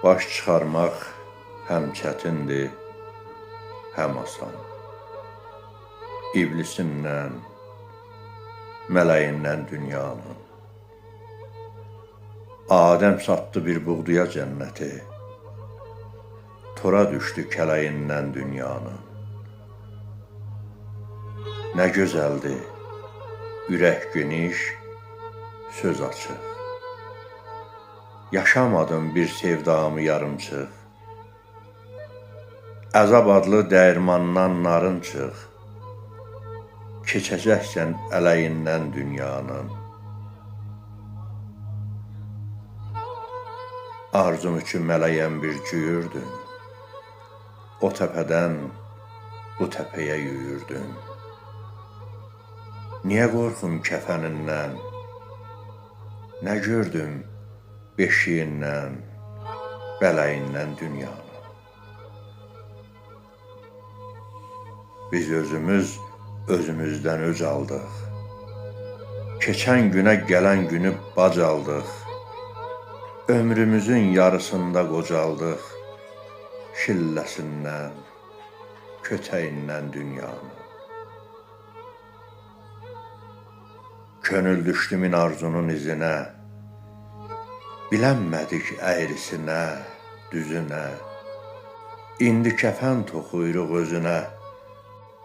Baş çıxarmaq həm çətindir, həm asan. İblisindən, mələyindən dünyanın. Adəm satdı bir buğduya cənnəti, tora düşdü kələyindən dünyanın. Nə gözəldir, ürək geniş, söz açıq. Yaşamadım bir sevdamı yarımçıq. Əzab adlı dəyirmandan narın çıx. Keçəcəksən ələyindən dünyanın. Arzum üçün mələyən bir cüyürdün. O təpədən bu təpəyə yüyürdün. Niyə qorxum kəfənindən? Nə gördüm beşiyindən, bələyindən dünyanın. Biz özümüzdən öc aldıq. Keçən günə gələn günü bac aldıq. Ömrümüzün yarısında qocaldıq. Şilləsindən, kötəyindən dünyanın. Könül düşdü min arzunun izinə. Bilənmədik əyrisinə, düzünə. İndi kəfən toxuyuruq özünə.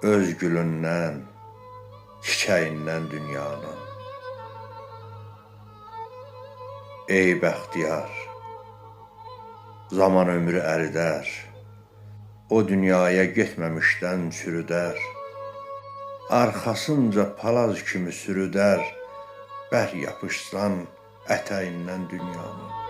Öz gülündən, çiçəyindən dünyanın. Ey bəxtiyar, zaman ömrü əridər. O dünyaya getməmişdən çürüdər. Arxasınca palaz kimi sürüdər. Bər yapışsan ətəyindən dünyanın.